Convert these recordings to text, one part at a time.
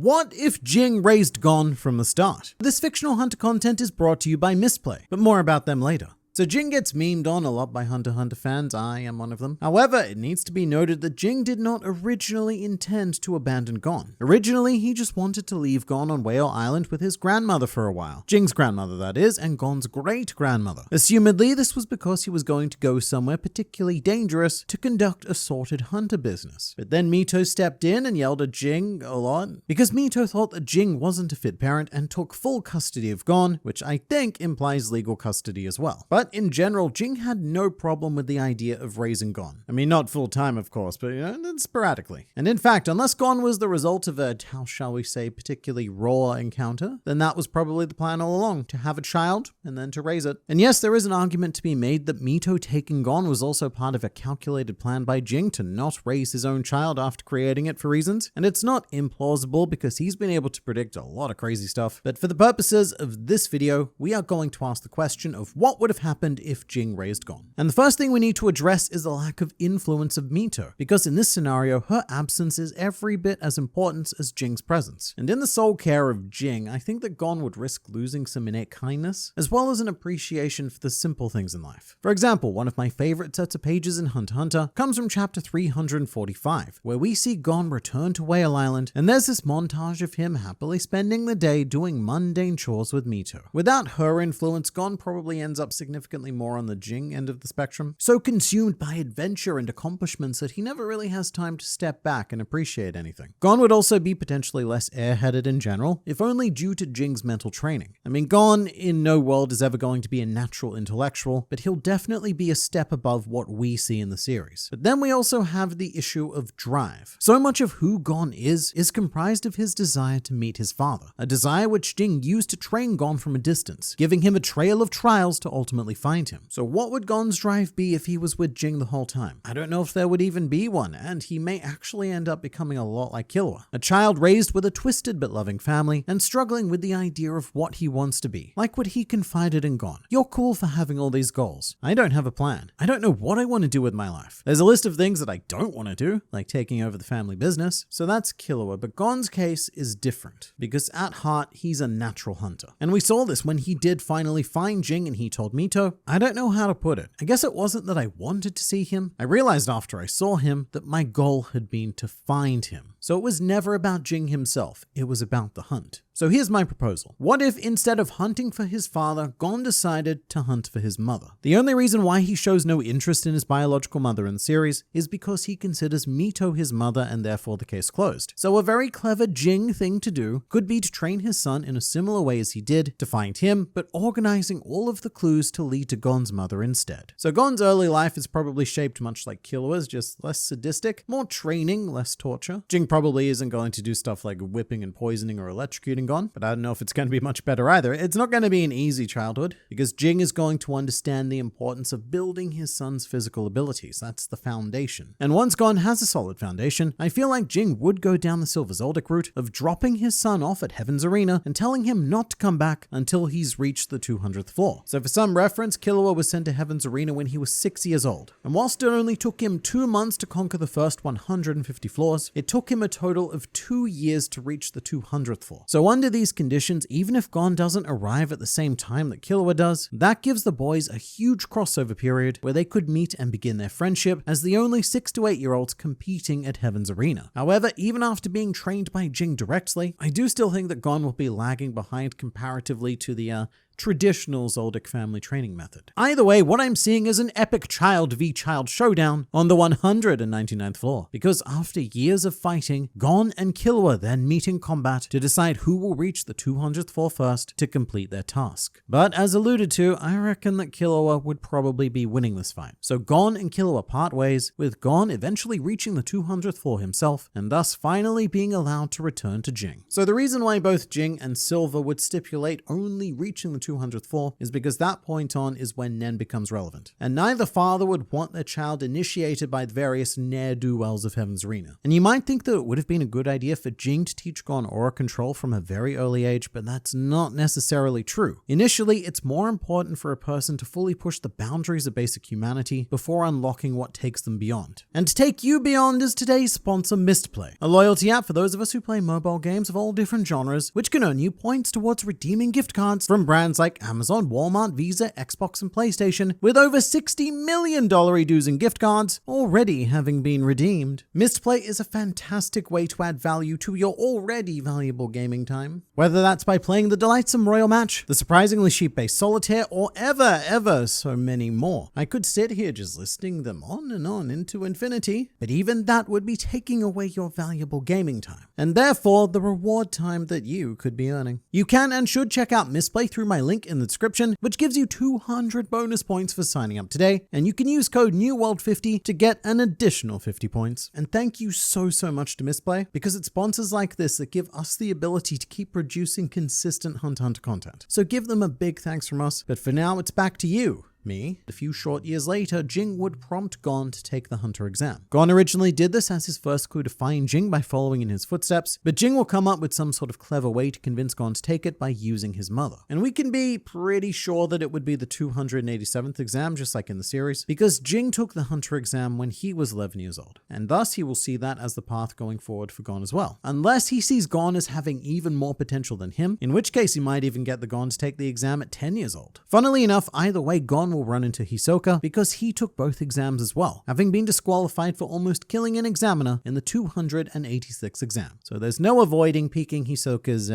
What if Ging raised Gon from the start? This fictional Hunter content is brought to you by Misplay, but more about them later. So Ging gets memed on a lot by Hunter x Hunter fans, I am one of them. However, it needs to be noted that Ging did not originally intend to abandon Gon. Originally, he just wanted to leave Gon on Whale Island with his grandmother for a while. Jing's grandmother, that is, and Gon's great-grandmother. Assumedly, this was because he was going to go somewhere particularly dangerous to conduct a sorted hunter business. But then Mito stepped in and yelled at Ging a lot, because Mito thought that Ging wasn't a fit parent and took full custody of Gon, which I think implies legal custody as well. But in general, Ging had no problem with the idea of raising Gon. I mean, not full-time, of course, but sporadically. And in fact, unless Gon was the result of a, how shall we say, particularly raw encounter, then that was probably the plan all along, to have a child and then to raise it. And yes, there is an argument to be made that Mito taking Gon was also part of a calculated plan by Ging to not raise his own child after creating it for reasons. And it's not implausible because he's been able to predict a lot of crazy stuff. But for the purposes of this video, we are going to ask the question of what would have happened if Ging raised Gon. And the first thing we need to address is the lack of influence of Mito, because in this scenario, her absence is every bit as important as Jing's presence. And in the sole care of Ging, I think that Gon would risk losing some innate kindness, as well as an appreciation for the simple things in life. For example, one of my favorite sets of pages in Hunter x Hunter comes from chapter 345, where we see Gon return to Whale Island, and there's this montage of him happily spending the day doing mundane chores with Mito. Without her influence, Gon probably ends up significantly more on the Ging end of the spectrum, so consumed by adventure and accomplishments that he never really has time to step back and appreciate anything. Gon would also be potentially less airheaded in general, if only due to Jing's mental training. I mean, Gon in no world is ever going to be a natural intellectual, but he'll definitely be a step above what we see in the series. But then we also have the issue of drive. So much of who Gon is comprised of his desire to meet his father, a desire which Ging used to train Gon from a distance, giving him a trail of trials to ultimately find him. So what would Gon's drive be if he was with Ging the whole time? I don't know if there would even be one, and he may actually end up becoming a lot like Killua, a child raised with a twisted but loving family and struggling with the idea of what he wants to be, like what he confided in Gon. You're cool for having all these goals. I don't have a plan. I don't know what I want to do with my life. There's a list of things that I don't want to do, like taking over the family business, so that's Killua, but Gon's case is different, because at heart, he's a natural hunter. And we saw this when he did finally find Ging and he told Mito, I don't know how to put it. I guess it wasn't that I wanted to see him. I realized after I saw him that my goal had been to find him. So it was never about Ging himself. It was about the hunt. So here's my proposal. What if instead of hunting for his father, Gon decided to hunt for his mother? The only reason why he shows no interest in his biological mother in the series is because he considers Mito his mother and therefore the case closed. So a very clever Ging thing to do could be to train his son in a similar way as he did to find him, but organizing all of the clues to lead to Gon's mother instead. So Gon's early life is probably shaped much like Killua's, just less sadistic, more training, less torture. Ging probably isn't going to do stuff like whipping and poisoning or electrocuting Gon, but I don't know if it's going to be much better either. It's not going to be an easy childhood, because Ging is going to understand the importance of building his son's physical abilities. That's the foundation. And once Gon has a solid foundation, I feel like Ging would go down the Silver Zoldyck route of dropping his son off at Heaven's Arena and telling him not to come back until he's reached the 200th floor. So for some reference, Killua was sent to Heaven's Arena when he was 6 years old. And whilst it only took him 2 months to conquer the first 150 floors, it took him a total of 2 years to reach the 200th floor. So under these conditions, even if Gon doesn't arrive at the same time that Killua does, that gives the boys a huge crossover period where they could meet and begin their friendship as the only 6 to 8 year olds competing at Heaven's Arena. However, even after being trained by Ging directly, I do still think that Gon will be lagging behind comparatively to the traditional Zoldyck family training method. Either way, what I'm seeing is an epic child v child showdown on the 199th floor, because after years of fighting, Gon and Killua then meet in combat to decide who will reach the 200th floor first to complete their task. But as alluded to, I reckon that Killua would probably be winning this fight. So Gon and Killua part ways, with Gon eventually reaching the 200th floor himself, and thus finally being allowed to return to Ging. So the reason why both Ging and Silver would stipulate only reaching the 200th floor is because that point on is when Nen becomes relevant. And neither father would want their child initiated by the various ne'er-do-wells of Heaven's Arena. And you might think that it would have been a good idea for Ging to teach Gon aura control from a very early age, but that's not necessarily true. Initially, it's more important for a person to fully push the boundaries of basic humanity before unlocking what takes them beyond. And to take you beyond is today's sponsor, Mistplay, a loyalty app for those of us who play mobile games of all different genres, which can earn you points towards redeeming gift cards from brands like Amazon, Walmart, Visa, Xbox, and PlayStation, with over $60 million dues in gift cards already having been redeemed. Mistplay is a fantastic way to add value to your already valuable gaming time. Whether that's by playing the delightsome Royal Match, the surprisingly sheep-based Solitaire, or ever so many more. I could sit here just listing them on and on into infinity, but even that would be taking away your valuable gaming time, and therefore the reward time that you could be earning. You can and should check out Mistplay through my link in the description, which gives you 200 bonus points for signing up today, and you can use code NewWorld50 to get an additional 50 points. And thank you so much to Mistplay, because it's sponsors like this that give us the ability to keep producing consistent Hunter x Hunter content. So give them a big thanks from us, but for now it's back to you. Me. A few short years later, Ging would prompt Gon to take the Hunter exam. Gon originally did this as his first clue to find Ging by following in his footsteps, but Ging will come up with some sort of clever way to convince Gon to take it by using his mother. And we can be pretty sure that it would be the 287th exam, just like in the series, because Ging took the Hunter exam when he was 11 years old, and thus he will see that as the path going forward for Gon as well. Unless he sees Gon as having even more potential than him, in which case he might even get the Gon to take the exam at 10 years old. Funnily enough, either way, Gon will run into Hisoka because he took both exams as well, having been disqualified for almost killing an examiner in the 286th exam. So there's no avoiding piquing Hisoka's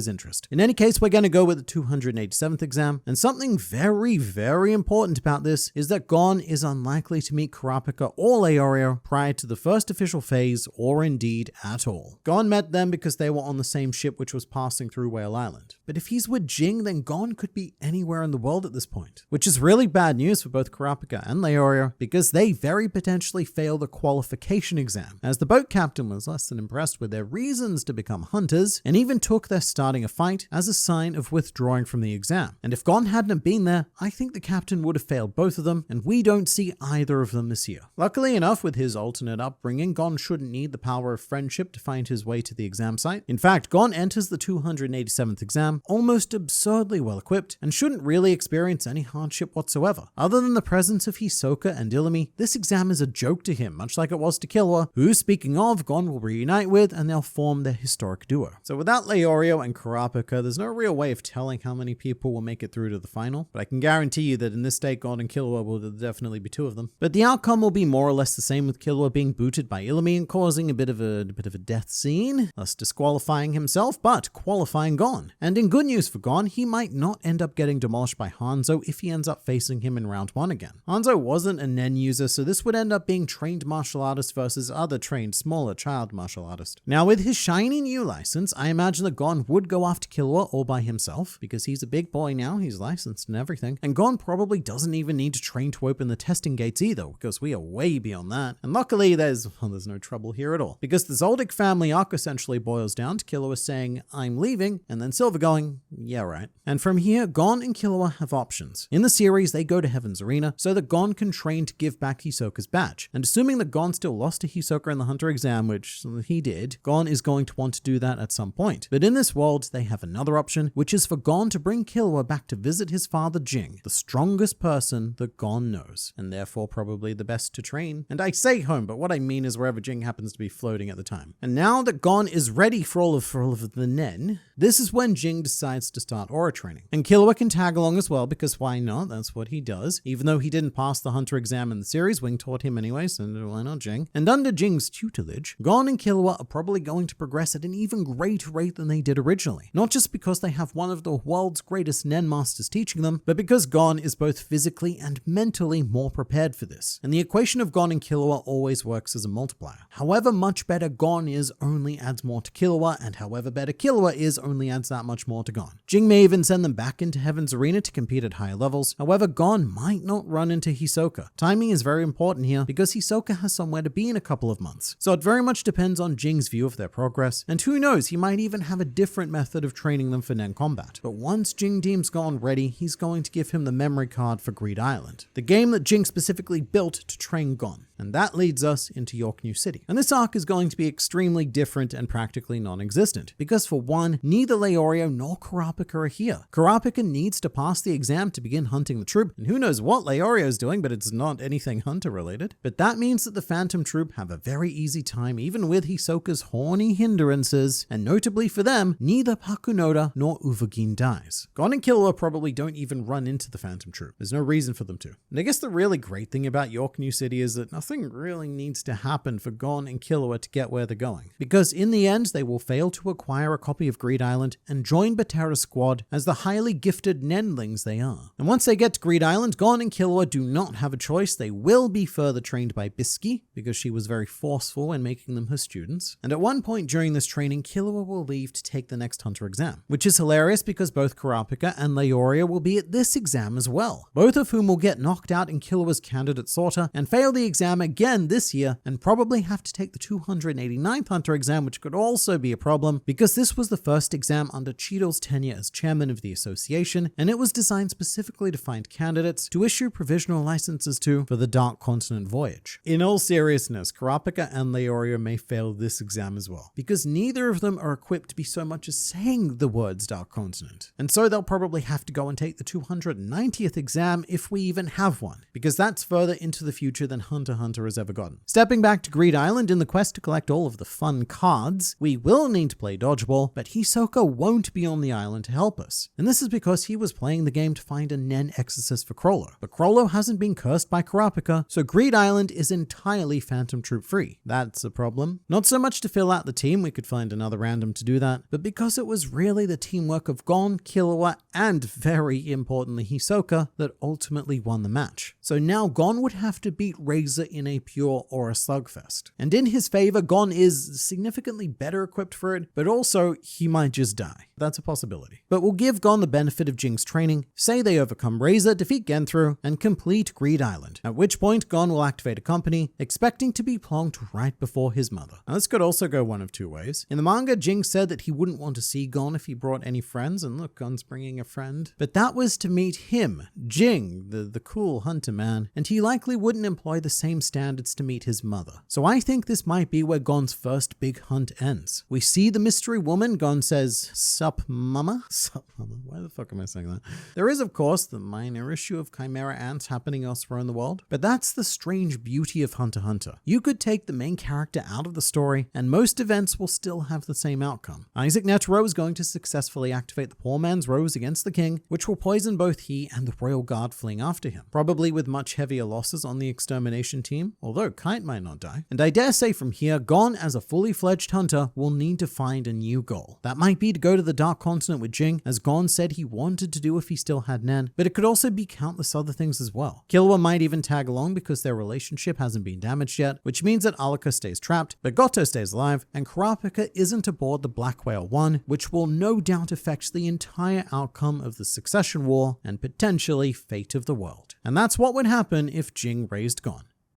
interest. In any case, we're going to go with the 287th exam, and something very important about this is that Gon is unlikely to meet Kurapika or Leorio prior to the first official phase, or indeed at all. Gon met them because they were on the same ship which was passing through Whale Island. But if he's with Ging, then Gon could be anywhere in the world at this point, which is really bad news for both Kurapika and Leorio, because they very potentially failed the qualification exam, as the boat captain was less than impressed with their reasons to become hunters, and even took their starting a fight as a sign of withdrawing from the exam. And if Gon hadn't been there, I think the captain would have failed both of them, and we don't see either of them this year. Luckily enough, with his alternate upbringing, Gon shouldn't need the power of friendship to find his way to the exam site. In fact, Gon enters the 287th exam almost absurdly well equipped, and shouldn't really experience any hardship whatsoever. Other than the presence of Hisoka and Illumi, this exam is a joke to him, much like it was to Killua, who, speaking of, Gon will reunite with, and they'll form their historic duo. So without Leorio and Kurapika, there's no real way of telling how many people will make it through to the final, but I can guarantee you that in this state, Gon and Killua will definitely be two of them. But the outcome will be more or less the same, with Killua being booted by Illumi and causing a bit of a death scene, thus disqualifying himself, but qualifying Gon. And in good news for Gon, he might not end up getting demolished by Hanzo if he ends up facing him in round 1 again. Hanzo wasn't a Nen user, so this would end up being trained martial artist versus other trained smaller child martial artist. Now with his shiny new license, I imagine that Gon would go after Killua all by himself, because he's a big boy now, he's licensed and everything, and Gon probably doesn't even need to train to open the testing gates either, because we are way beyond that. And luckily there's no trouble here at all, because the Zoldyck family arc essentially boils down to Killua saying, "I'm leaving," and then Silver going, "Yeah, right." And from here, Gon and Killua have options. In the series, they go to Heaven's Arena so that Gon can train to give back Hisoka's badge. And assuming that Gon still lost to Hisoka in the Hunter exam, which he did, Gon is going to want to do that at some point. But in this world, they have another option, which is for Gon to bring Killua back to visit his father Ging, the strongest person that Gon knows, and therefore probably the best to train. And I say home, but what I mean is wherever Ging happens to be floating at the time. And now that Gon is ready for all of the Nen, this is when Ging decides to start aura training. And Killua can tag along as well, because why not? That's what he does. Even though he didn't pass the Hunter exam in the series, Wing taught him anyway, so why not Ging? And under Jing's tutelage, Gon and Killua are probably going to progress at an even greater rate than they did originally. Not just because they have one of the world's greatest Nen masters teaching them, but because Gon is both physically and mentally more prepared for this. And the equation of Gon and Killua always works as a multiplier. However much better Gon is only adds more to Killua, and however better Killua is only adds that much more to Gon. Ging may even send them back into Heaven's Arena to compete at higher levels. However, Gon might not run into Hisoka. Timing is very important here because Hisoka has somewhere to be in a couple of months. So it very much depends on Jing's view of their progress, and who knows, he might even have a different method of training them for Nen combat. But once Ging deems Gon ready, he's going to give him the memory card for Greed Island, the game that Ging specifically built to train Gon. And that leads us into York New City. And this arc is going to be extremely different and practically non-existent, because for one, neither Leorio nor Kurapika are here. Kurapika needs to pass the exam to begin hunting the troop, and who knows what Leorio is doing, but it's not anything hunter related. But that means that the Phantom Troop have a very easy time even with Hisoka's horny hindrances, and notably for them, neither Pakunoda nor Uvagin dies. Gon and Killua probably don't even run into the Phantom Troop. There's no reason for them to. And I guess the really great thing about York New City is that nothing really needs to happen for Gon and Killua to get where they're going, because in the end they will fail to acquire a copy of Greed Island and join Batera's squad as the highly gifted Nenlings they are. And once they get to Greed Island, Gon and Killua do not have a choice. They will be further trained by Bisky, because she was very forceful in making them her students. And at one point during this training, Killua will leave to take the next hunter exam, which is hilarious because both Kurapika and Leorio will be at this exam as well, both of whom will get knocked out in Killua's candidate sorter and fail the exam again this year, and probably have to take the 289th hunter exam, which could also be a problem because this was the first exam under Cheadle's tenure as chairman of the association, and it was designed specifically to find candidates to issue provisional licenses to for the Dark Continent voyage. In all seriousness, Kurapika and Leorio may fail this exam as well, because neither of them are equipped to be so much as saying the words Dark Continent. And so they'll probably have to go and take the 290th exam if we even have one, because that's further into the future than Hunter x Hunter has ever gotten. Stepping back to Greed Island, in the quest to collect all of the fun cards, we will need to play dodgeball, but Hisoka won't be on the island to help us. And this is because he was playing the game to find a Nen exorcist for Chrollo. But Chrollo hasn't been cursed by Kurapika, so Greed Island is entirely Phantom Troop free. That's a problem. Not so much to fill out the team, we could find another random to do that, but because it was really the teamwork of Gon, Killua, and very importantly Hisoka that ultimately won the match. So now Gon would have to beat Razor in a pure or a slugfest. And in his favor, Gon is significantly better equipped for it, but also he might just die. That's a possibility. But we'll give Gon the benefit of Jing's training, say they overcome Razor, defeat Genthru, and complete Greed Island, at which point Gon will activate a company, expecting to be plonked right before his mother. Now this could also go one of two ways. In the manga, Ging said that he wouldn't want to see Gon if he brought any friends, and look, Gon's bringing a friend. But that was to meet him, Ging, the cool hunter man, and he likely wouldn't employ the same standards to meet his mother. So I think this might be where Gon's first big hunt ends. We see the mystery woman, Gon says, "Sup, mama?" Sup, mama? Why the fuck am I saying that? There is, of course, the minor issue of chimera ants happening elsewhere in the world, but that's the strange beauty of Hunter x Hunter. You could take the main character out of the story, and most events will still have the same outcome. Isaac Netero is going to successfully activate the poor man's rose against the king, which will poison both he and the royal guard fleeing after him, probably with much heavier losses on the extermination team, although Kite might not die. And I dare say from here, Gon as a fully fledged hunter will need to find a new goal. That might be to go to the Dark Continent with Ging, as Gon said he wanted to do if he still had Nen, but it could also be countless other things as well. Killua might even tag along because their relationship hasn't been damaged yet, which means that Alaka stays trapped, but Goto stays alive, and Kurapika isn't aboard the Black Whale 1, which will no doubt affect the entire outcome of the Succession War and potentially fate of the world. And that's what would happen if Ging raised Gon.